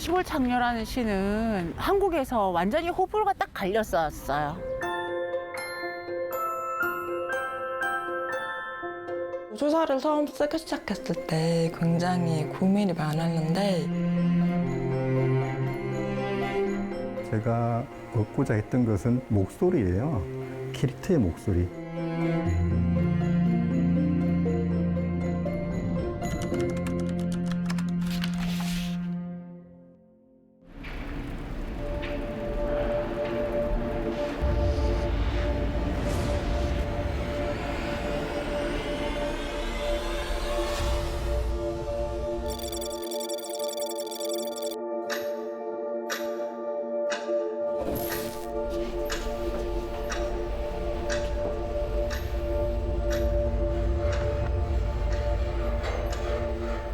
시골 창녀라는 시는 한국에서 완전히 호불호가 딱 갈렸었어요. 소설을 처음 쓰기 시작했을 때 굉장히 고민이 많았는데 제가 얻고자 했던 것은 목소리예요. 캐릭터의 목소리.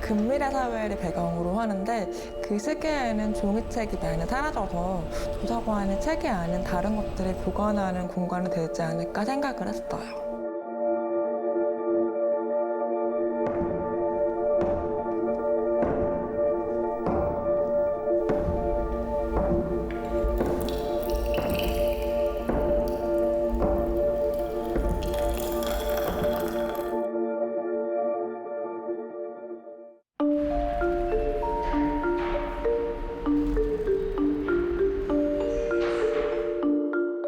근미래 사회를 배경으로 하는데 그 시기에는 종이책이 많이 사라져서 도서관이 책이 아닌 다른 것들을 보관하는 공간이 되지 않을까 생각을 했어요.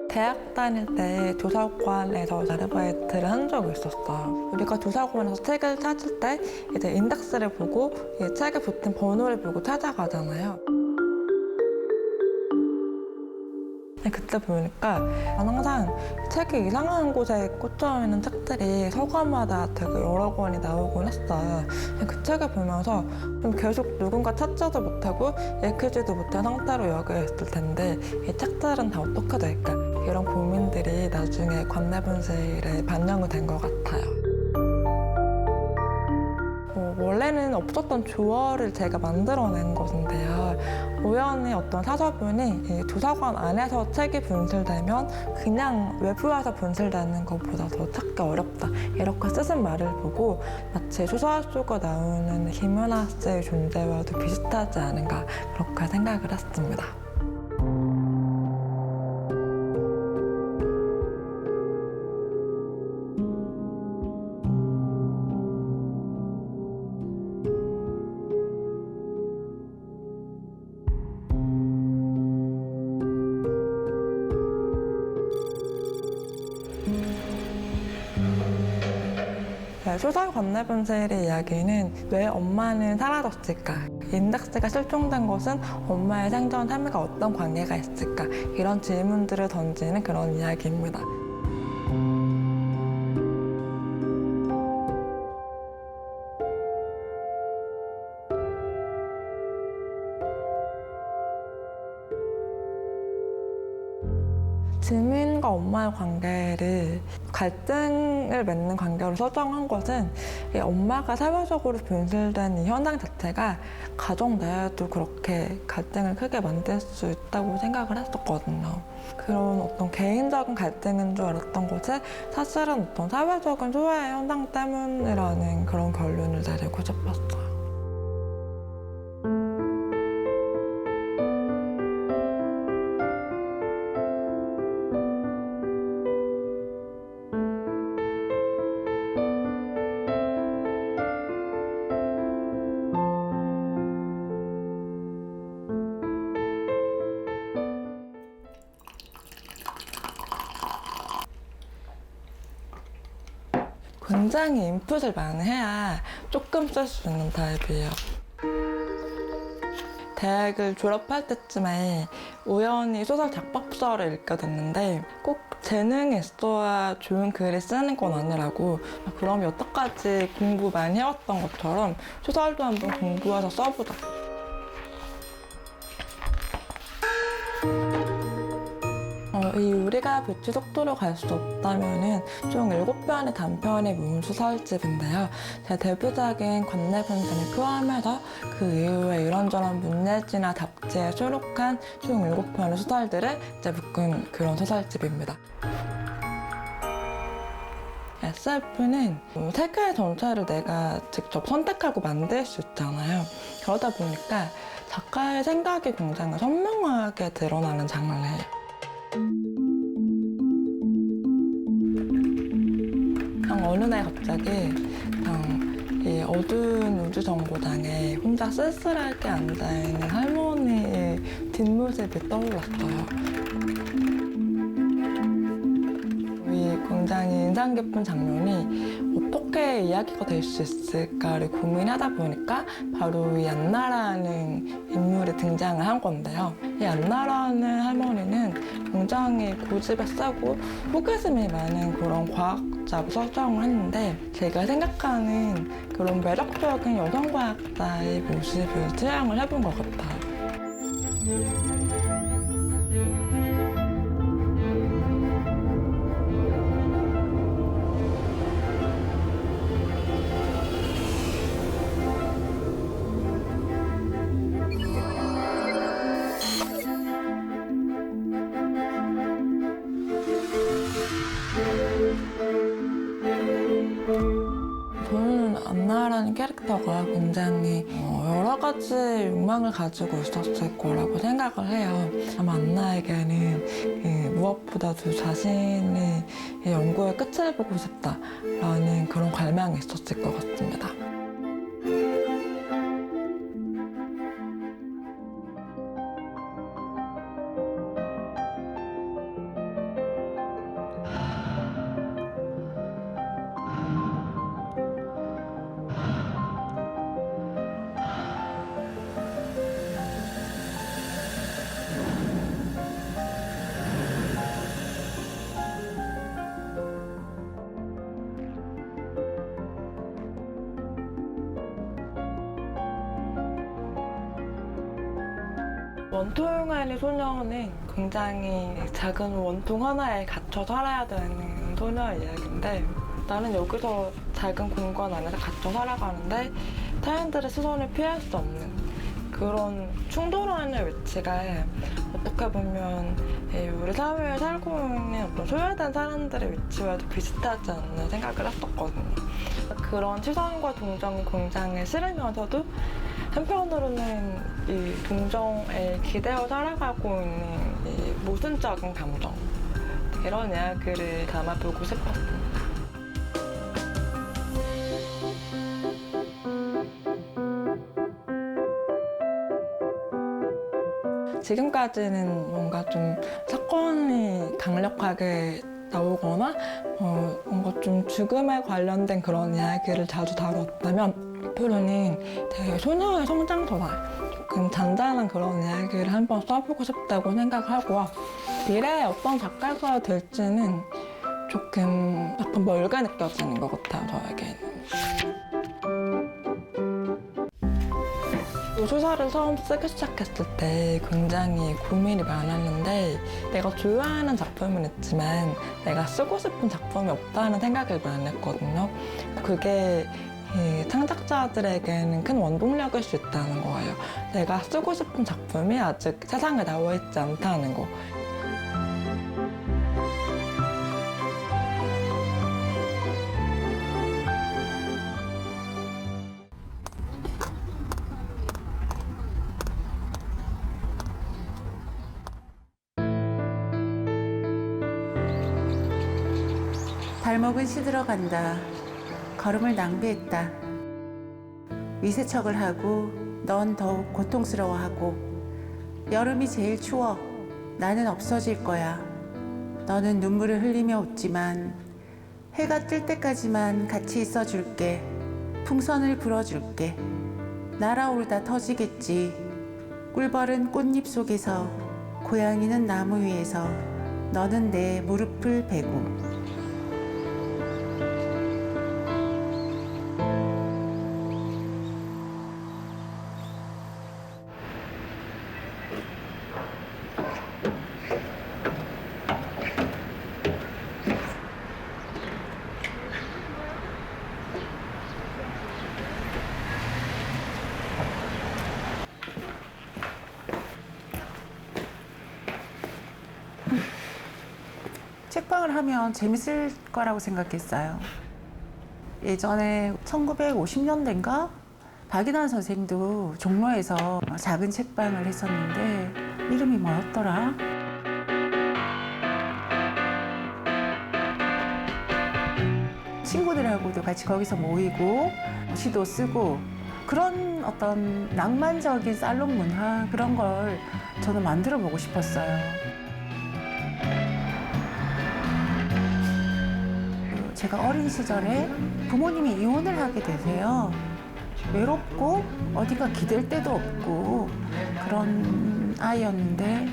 대학 다닐 때 도서관에서 아르바이트를 한 적이 있었어요. 우리가 도서관에서 책을 찾을 때 이제 인덱스를 보고 이 책에 붙은 번호를 보고 찾아가잖아요. 그때 보니까 난 항상 책이 이상한 곳에 꽂혀 있는 책들이 서가마다 되게 여러 권이 나오곤 했어요. 그 책을 보면서 좀 계속 누군가 찾지도 못하고 읽히지도 못한 상태로 여기에 있을 텐데 이 책들은 다 어떻게 될까? 이런 고민들이 나중에 관내분실에 반영이 된 것 같아요. 원래는 없었던 조어를 제가 만들어낸 것인데요. 우연히 어떤 사서분이 이 도서관 안에서 책이 분실되면 그냥 외부에서 분실되는 것보다 더 찾기 어렵다. 이렇게 쓰신 말을 보고 마치 소설 속에 나오는 김연아 씨의 존재와도 비슷하지 않은가 그렇게 생각을 했습니다. 소설 관내분실의 이야기는 왜 엄마는 사라졌을까? 인덱스가 실종된 것은 엄마의 생전 삶과 어떤 관계가 있을까? 이런 질문들을 던지는 그런 이야기입니다. 지민과 엄마의 관계를 갈등을 맺는 관계로 설정한 것은 이 엄마가 사회적으로 분실된 이 현상 자체가 가정 내에도 그렇게 갈등을 크게 만들 수 있다고 생각을 했었거든요. 그런 어떤 개인적인 갈등인 줄 알았던 것이 사실은 어떤 사회적인 소외 현상 때문이라는 그런 결론을 내리고 싶었어요. 굉장히 인풋을 많이 해야 조금 쓸 수 있는 타입이에요. 대학을 졸업할 때쯤에 우연히 소설 작법서를 읽게 됐는데 꼭 재능이 있어야 좋은 글을 쓰는 건 아니라고 그럼 여태까지 공부 많이 해왔던 것처럼 소설도 한번 공부해서 써보자. 이 우리가 빛의 속도로 갈 수 없다면은 총 7편의 단편이 모은 소설집인데요. 제 데뷔작인 관내분신을 포함해서 그 이후에 이런저런 문예지나 잡지에 수록한 총 7편의 소설들을 이제 묶은 그런 소설집입니다. SF는 세계 전체를 내가 직접 선택하고 만들 수 있잖아요. 그러다 보니까 작가의 생각이 굉장히 선명하게 드러나는 장르예요. 그냥 어느 날 갑자기 그냥 이 어두운 우주정거장에 혼자 쓸쓸하게 앉아있는 할머니의 뒷모습이 떠올랐어요. 이 굉장히 인상 깊은 장면이 어떻게 이야기가 될 수 있을까를 고민하다 보니까 바로 이 안나라는 인물이 등장을 한 건데요. 이 안나라는 할머니는 굉장히 고집에 세고 호기심이 많은 그런 과학자로 설정을 했는데 제가 생각하는 그런 매력적인 여성 과학자의 모습을 투영을 해본 것 같아요. 저는 안나라는 캐릭터가 굉장히 여러 가지 욕망을 가지고 있었을 거라고 생각을 해요. 아마 안나에게는 무엇보다도 자신의 연구의 끝을 보고 싶다라는 그런 갈망이 있었을 것 같습니다. 원통안의 소녀는 굉장히 작은 원통 하나에 갇혀 살아야 되는 소녀의 이야기인데 나는 여기서 작은 공간 안에서 갇혀 살아가는데 타인들의 시선을 피할 수 없는 그런 충돌하는 위치가 어떻게 보면 우리 사회에 살고 있는 어떤 소외된 사람들의 위치와도 비슷하지 않나 생각을 했었거든요. 그런 시선과 동정이 굉장히 싫으면서도 한편으로는 이 동정에 기대어 살아가고 있는 이 모순적인 감정 이런 이야기를 담아보고 싶었습니다. 지금까지는 뭔가 좀 사건이 강력하게 나오거나 뭔가 좀 죽음에 관련된 그런 이야기를 자주 다뤘다면 앞으로는 되게 소녀의 성장서나 조금 잔잔한 그런 이야기를 한번 써보고 싶다고 생각하고요. 미래에 어떤 작가가 될지는 조금 약간 멀게 느껴지는 것 같아요, 저에게는. 이 소설을 처음 쓰기 시작했을 때 굉장히 고민이 많았는데 내가 좋아하는 작품은 있지만 내가 쓰고 싶은 작품이 없다는 생각을 많이 했거든요. 그게 창작자들에게는 큰 원동력일 수 있다는 거예요. 내가 쓰고 싶은 작품이 아직 세상에 나와 있지 않다는 거. 발목은 시들어간다. 걸음을 낭비했다. 위세척을 하고 넌 더욱 고통스러워하고 여름이 제일 추워. 나는 없어질 거야. 너는 눈물을 흘리며 웃지만 해가 뜰 때까지만 같이 있어줄게. 풍선을 불어줄게. 날아오르다 터지겠지. 꿀벌은 꽃잎 속에서 고양이는 나무 위에서 너는 내 무릎을 베고 책방을 하면 재밌을 거라고 생각했어요. 예전에 1950년대인가? 박인환 선생도 종로에서 작은 책방을 했었는데 이름이 뭐였더라? 친구들하고도 같이 거기서 모이고 시도 쓰고 그런 어떤 낭만적인 살롱 문화 그런 걸 저는 만들어 보고 싶었어요. 제가 어린 시절에 부모님이 이혼을 하게 되세요. 외롭고 어디가 기댈 데도 없고 그런 아이였는데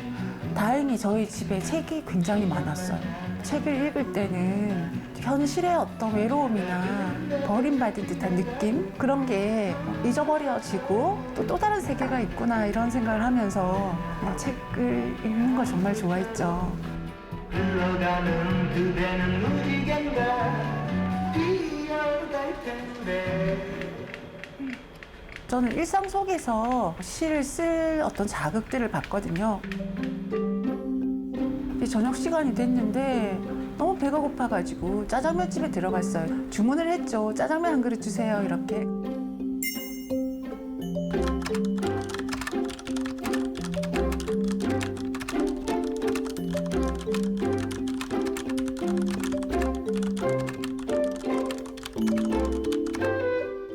다행히 저희 집에 책이 굉장히 많았어요. 책을 읽을 때는 현실의 어떤 외로움이나 버림받은 듯한 느낌? 그런 게 잊어버려지고 또 다른 세계가 있구나 이런 생각을 하면서 책을 읽는 걸 정말 좋아했죠. 흘러가는 그대는 무지개인가 뛰어갈 텐데 저는 일상 속에서 시를 쓸 어떤 자극들을 받거든요. 저녁 시간이 됐는데 너무 배가 고파가지고 짜장면 집에 들어갔어요. 주문을 했죠. 짜장면 한 그릇 주세요. 이렇게.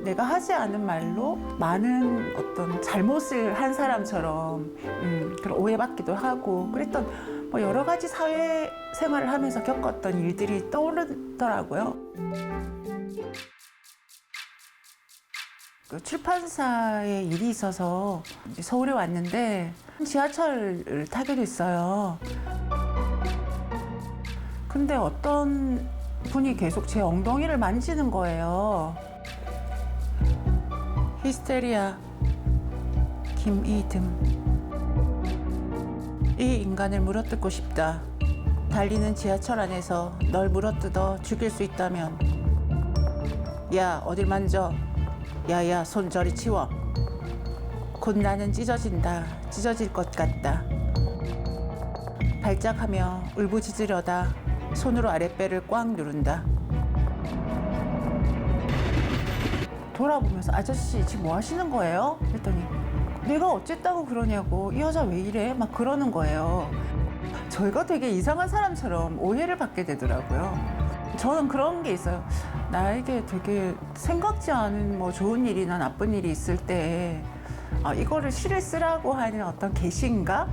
내가 하지 않은 말로 많은 어떤 잘못을 한 사람처럼 그런 오해받기도 하고 그랬던 뭐 여러 가지 사회 생활을 하면서 겪었던 일들이 떠오르더라고요. 그 출판사에 일이 있어서 이제 서울에 왔는데 지하철을 타게 됐어요. 근데 어떤 분이 계속 제 엉덩이를 만지는 거예요. 히스테리아 김이듬. 이 인간을 물어뜯고 싶다. 달리는 지하철 안에서 널 물어뜯어 죽일 수 있다면 야 어딜 만져. 야야 손 저리 치워. 곧 나는 찢어진다. 찢어질 것 같다. 발작하며 울부짖으려다 손으로 아랫배를 꽉 누른다. 돌아보면서 아저씨 지금 뭐 하시는 거예요? 그랬더니 내가 어쨌다고 그러냐고 이 여자 왜 이래? 막 그러는 거예요. 저희가 되게 이상한 사람처럼 오해를 받게 되더라고요. 저는 그런 게 있어요. 나에게 되게 생각지 않은 뭐 좋은 일이나 나쁜 일이 있을 때 이거를 시를 쓰라고 하는 어떤 계시인가?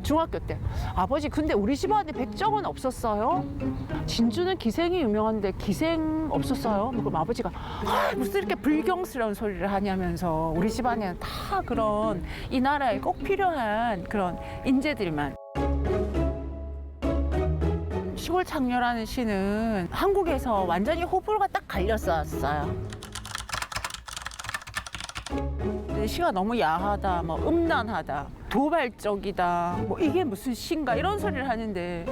중학교 때 아버지 근데 우리 집안에 백정은 없었어요? 진주는 기생이 유명한데 기생 없었어요? 그럼 아버지가 무슨 이렇게 불경스러운 소리를 하냐면서 우리 집안에는 다 그런 이 나라에 꼭 필요한 그런 인재들만. 시골 창녀라는 시는 한국에서 완전히 호불호가 딱 갈렸었어요. 시가 너무 야하다, 뭐 음란하다, 도발적이다, 뭐 이게 무슨 시인가 이런 소리를 하는데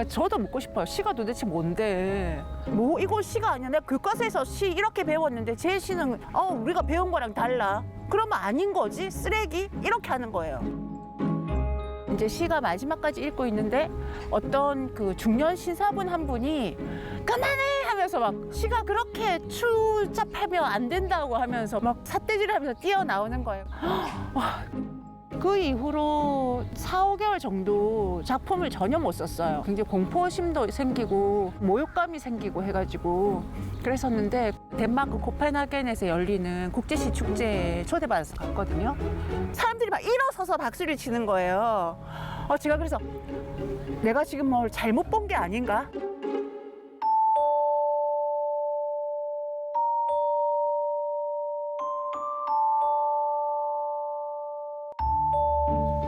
저도 묻고 싶어요. 시가 도대체 뭔데? 뭐 이거 시가 아니야. 내가 교과서에서 시 이렇게 배웠는데 제 시는 우리가 배운 거랑 달라. 그러면 아닌 거지? 쓰레기? 이렇게 하는 거예요. 이제 시가 마지막까지 읽고 있는데 어떤 그 중년 신사분 한 분이 그만해 하면서 막 시가 그렇게 추잡하면 안 된다고 하면서 막 삿대질을 하면서 뛰어나오는 거예요. 그 이후로 4, 5개월 정도 작품을 전혀 못 썼어요. 굉장히 공포심도 생기고 모욕감이 생기고 해가지고 그랬었는데 덴마크 코펜하겐에서 열리는 국제시 축제에 초대받아서 갔거든요. 사람들이 막 일어서서 박수를 치는 거예요. 제가 그래서 내가 지금 뭘 잘못 본 게 아닌가?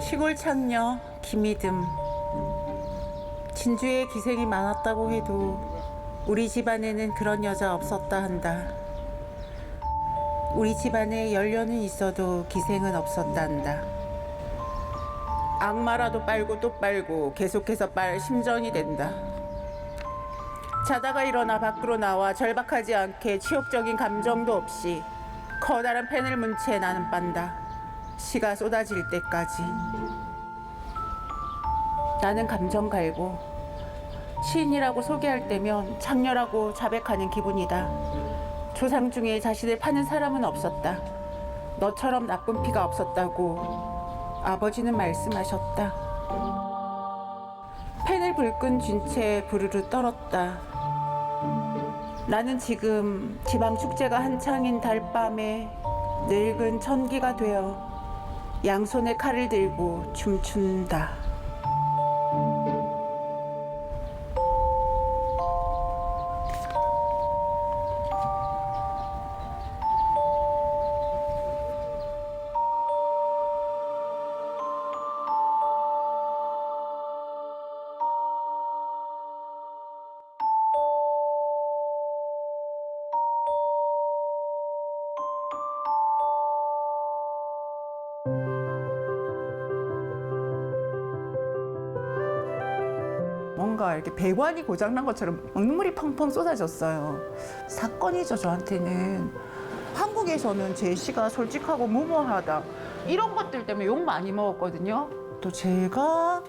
시골 창녀 김이듬. 진주에 기생이 많았다고 해도 우리 집안에는 그런 여자 없었다 한다. 우리 집안에 연료는 있어도 기생은 없었다 한다. 악마라도 빨고 또 빨고 계속해서 빨 심정이 된다. 자다가 일어나 밖으로 나와 절박하지 않게 치욕적인 감정도 없이 커다란 펜을 문 채 나는 빤다. 시가 쏟아질 때까지. 나는 감정 갈고 시인이라고 소개할 때면 장렬하고 자백하는 기분이다. 조상 중에 자신을 파는 사람은 없었다. 너처럼 나쁜 피가 없었다고 아버지는 말씀하셨다. 펜을 불끈 쥔 채 부르르 떨었다. 나는 지금 지방 축제가 한창인 달밤에 늙은 천기가 되어 양손에 칼을 들고 춤춘다. 뭔가 이렇게 배관이 고장난 것처럼 눈물이 펑펑 쏟아졌어요. 사건이죠, 저한테는. 한국에서는 제 시가 솔직하고 무모하다. 이런 것들 때문에 욕 많이 먹었거든요. 또 제가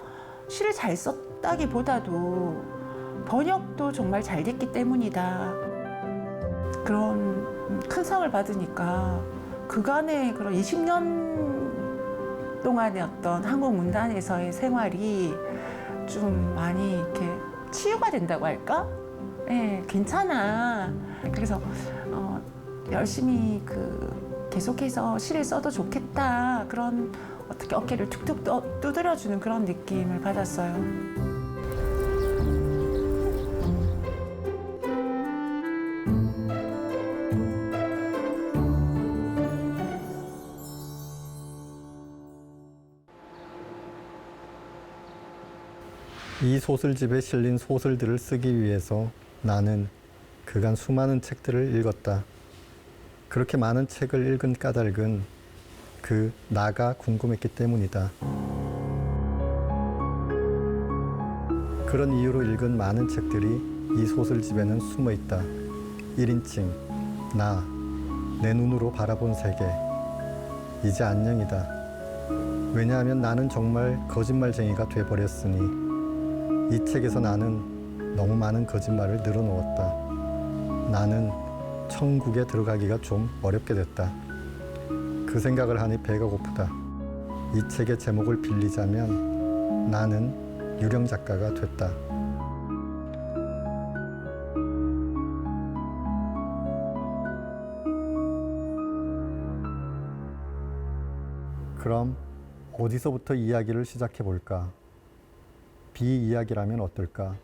시를 잘 썼다기보다도 번역도 정말 잘 됐기 때문이다. 그런 큰 상을 받으니까 그간의 그런 20년 동안의 어떤 한국 문단에서의 생활이 좀 많이 이렇게 치유가 된다고 할까? 네, 괜찮아. 그래서 열심히 계속해서 시를 써도 좋겠다. 그런 어떻게 어깨를 툭툭 두드려주는 그런 느낌을 받았어요. 이 소설집에 실린 소설들을 쓰기 위해서 나는 그간 수많은 책들을 읽었다. 그렇게 많은 책을 읽은 까닭은 그 나가 궁금했기 때문이다. 그런 이유로 읽은 많은 책들이 이 소설집에는 숨어 있다. 1인칭, 나, 내 눈으로 바라본 세계. 이제 안녕이다. 왜냐하면 나는 정말 거짓말쟁이가 돼버렸으니 이 책에서 나는 너무 많은 거짓말을 늘어놓았다. 나는 천국에 들어가기가 좀 어렵게 됐다. 그 생각을 하니 배가 고프다. 이 책의 제목을 빌리자면 나는 유령 작가가 됐다. 그럼 어디서부터 이야기를 시작해 볼까? 비이야기라면 어떨까?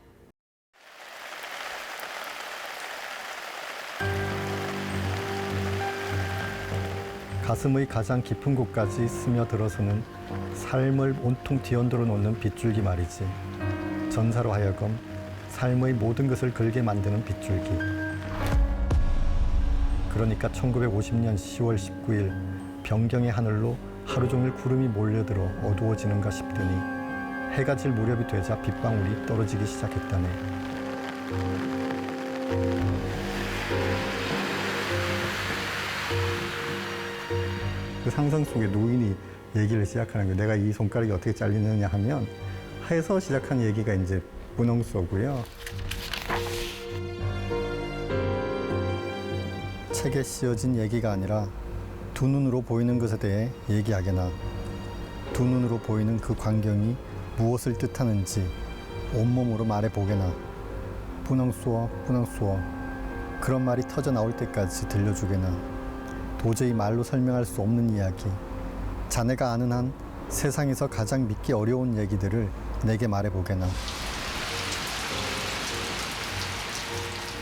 가슴의 가장 깊은 곳까지 스며들어서는 삶을 온통 뒤흔들어 놓는 빗줄기 말이지. 전사로 하여금 삶의 모든 것을 걸게 만드는 빗줄기. 그러니까 1950년 10월 19일 변경의 하늘로 하루 종일 구름이 몰려들어 어두워지는가 싶더니 해가 질 무렵이 되자 빗방울이 떨어지기 시작했다네. 그 상상 속에 노인이 얘기를 시작하는 거예요. 내가 이 손가락이 어떻게 잘리느냐 하면 해서 시작한 얘기가 이제 분홍소고요. 책에 씌어진 얘기가 아니라 두 눈으로 보이는 것에 대해 얘기하게나 두 눈으로 보이는 그 광경이 무엇을 뜻하는지 온몸으로 말해보게나 분홍수어 분홍수어 그런 말이 터져 나올 때까지 들려주게나 도저히 말로 설명할 수 없는 이야기 자네가 아는 한 세상에서 가장 믿기 어려운 얘기들을 내게 말해보게나.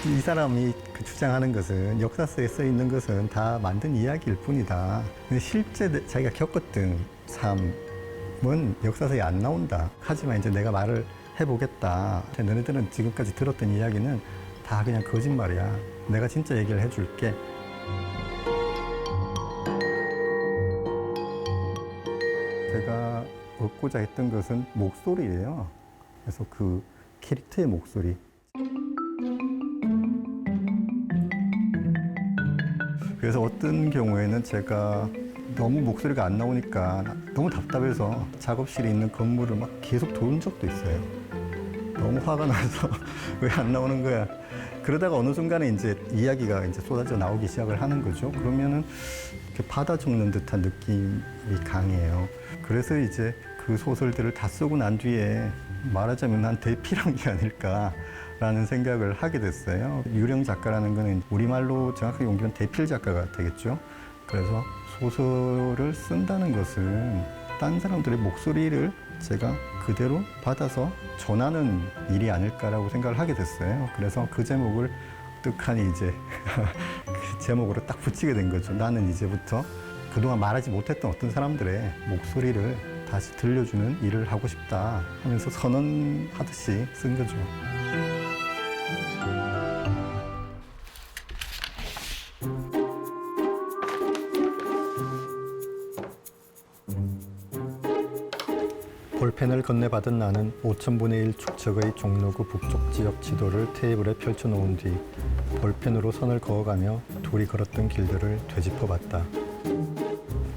이 사람이 주장하는 것은 역사 속에 써 있는 것은 다 만든 이야기일 뿐이다. 근데 실제 자기가 겪었던 삶은 역사서에 안 나온다. 하지만 이제 내가 말을 해보겠다. 너네들은 지금까지 들었던 이야기는 다 그냥 거짓말이야. 내가 진짜 얘기를 해줄게. 제가 얻고자 했던 것은 목소리예요. 그래서 그 캐릭터의 목소리. 그래서 어떤 경우에는 제가 너무 목소리가 안 나오니까 너무 답답해서 작업실에 있는 건물을 막 계속 도는 적도 있어요. 너무 화가 나서 왜 안 나오는 거야. 그러다가 어느 순간에 이제 이야기가 이제 쏟아져 나오기 시작을 하는 거죠. 그러면은 이렇게 받아 적는 듯한 느낌이 강해요. 그래서 이제 그 소설들을 다 쓰고 난 뒤에 말하자면 난 대필한 게 아닐까라는 생각을 하게 됐어요. 유령 작가라는 거는 우리말로 정확하게 옮기면 대필 작가가 되겠죠. 그래서 소설을 쓴다는 것은 딴 사람들의 목소리를 제가 그대로 받아서 전하는 일이 아닐까라고 생각을 하게 됐어요. 그래서 그 제목을 떡하니 이제 그 제목으로 딱 붙이게 된 거죠. 나는 이제부터 그동안 말하지 못했던 어떤 사람들의 목소리를 다시 들려주는 일을 하고 싶다 하면서 선언하듯이 쓴 거죠. 볼펜을 건네받은 나는 5,000분의 1 축척의 종로구 북쪽 지역 지도를 테이블에 펼쳐놓은 뒤 볼펜으로 선을 그어가며 둘이 걸었던 길들을 되짚어봤다.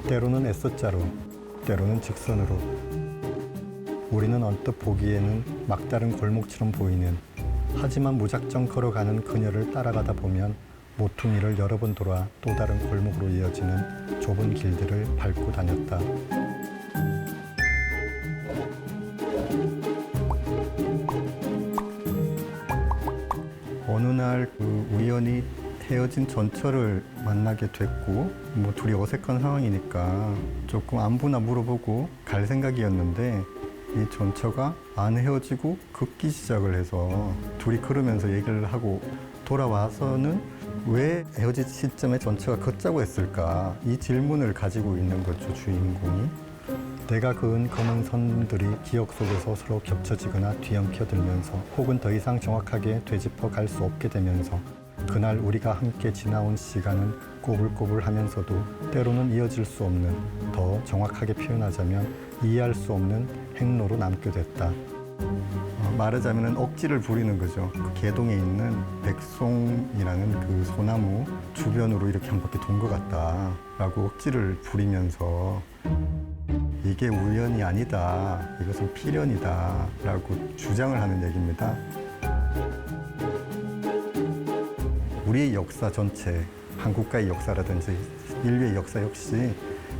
때로는 S자로, 때로는 직선으로. 우리는 언뜻 보기에는 막다른 골목처럼 보이는, 하지만 무작정 걸어가는 그녀를 따라가다 보면 모퉁이를 여러 번 돌아 또 다른 골목으로 이어지는 좁은 길들을 밟고 다녔다. 어느 날 우연히 헤어진 전철을 만나게 됐고 뭐 둘이 어색한 상황이니까 조금 안부나 물어보고 갈 생각이었는데 이 전처가 안 헤어지고 걷기 시작을 해서 둘이 걸으면서 얘기를 하고 돌아와서는 왜 헤어진 시점에 전처가 걷자고 했을까 이 질문을 가지고 있는 거죠, 주인공이. 내가 그은 검은 선들이 기억 속에서 서로 겹쳐지거나 뒤엉켜들면서 혹은 더 이상 정확하게 되짚어 갈 수 없게 되면서 그날 우리가 함께 지나온 시간은 꼬불꼬불하면서도 때로는 이어질 수 없는, 더 정확하게 표현하자면 이해할 수 없는 행로로 남게 됐다. 말하자면 억지를 부리는 거죠. 그 개동에 있는 백송이라는 그 소나무 주변으로 이렇게 한 바퀴 돈 것 같다라고 억지를 부리면서 이게 우연이 아니다, 이것은 필연이다 라고 주장을 하는 얘기입니다. 우리의 역사 전체, 한국가의 역사라든지 인류의 역사 역시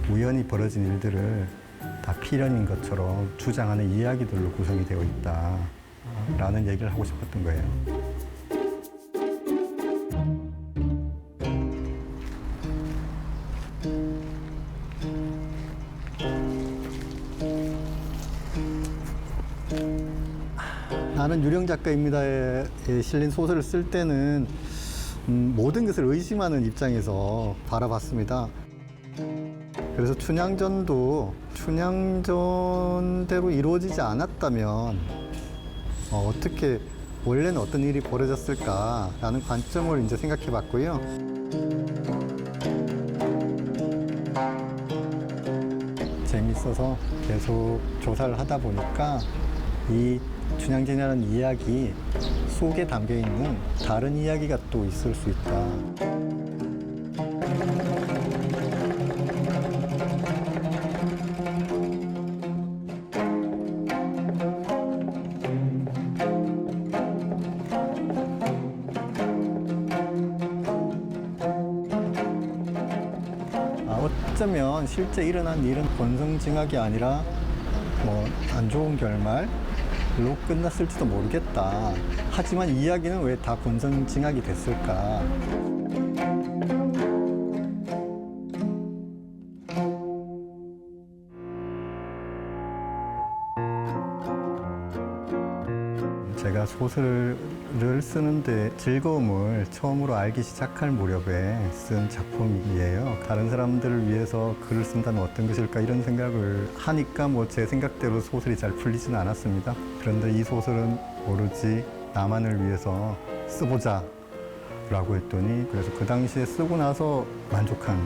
우연히 벌어진 일들을 다 필연인 것처럼 주장하는 이야기들로 구성이 되어 있다 라는 얘기를 하고 싶었던 거예요. 나는 유령 작가입니다에 실린 소설을 쓸 때는 모든 것을 의심하는 입장에서 바라봤습니다. 그래서 춘향전도 춘향전대로 이루어지지 않았다면 어떻게 원래는 어떤 일이 벌어졌을까라는 관점을 이제 생각해 봤고요. 재밌어서 계속 조사를 하다 보니까 이 춘향전이라는 이야기 속에 담겨 있는 다른 이야기가 또 있을 수 있다. 어쩌면 실제 일어난 일은 권성징악이 아니라 뭐 안 좋은 결말로 끝났을지도 모르겠다. 하지만 이야기는 왜 다 권성징악이 됐을까? 제가 소설을 쓰는데 즐거움을 처음으로 알기 시작할 무렵에 쓴 작품이에요. 다른 사람들을 위해서 글을 쓴다면 어떤 것일까 이런 생각을 하니까 뭐 제 생각대로 소설이 잘 풀리지는 않았습니다. 그런데 이 소설은 오로지 나만을 위해서 써보자 라고 했더니 그래서 그 당시에 쓰고 나서 만족한,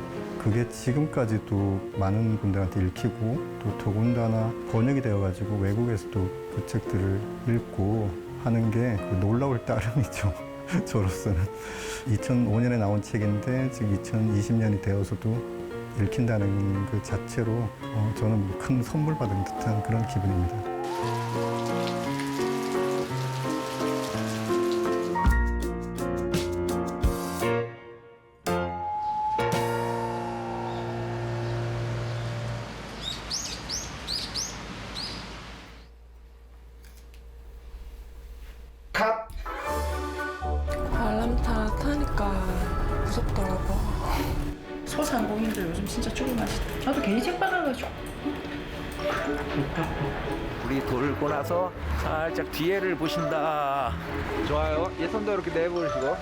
그게 지금까지도 많은 분들한테 읽히고 또 더군다나 번역이 되어가지고 외국에서도 그 책들을 읽고 하는 게 놀라울 따름이죠. 저로서는 2005년에 나온 책인데 지금 2020년이 되어서도 읽힌다는 그 자체로 저는 큰 선물 받은 듯한 그런 기분입니다. 관람차 타니까 무섭더라고. 소상공인들 요즘 진짜 조금하시다. 나도 괜히 책 받아가지고. 우리 돌고 나서 살짝 뒤에를 보신다. 좋아요. 예, 손도 이렇게 내보시고.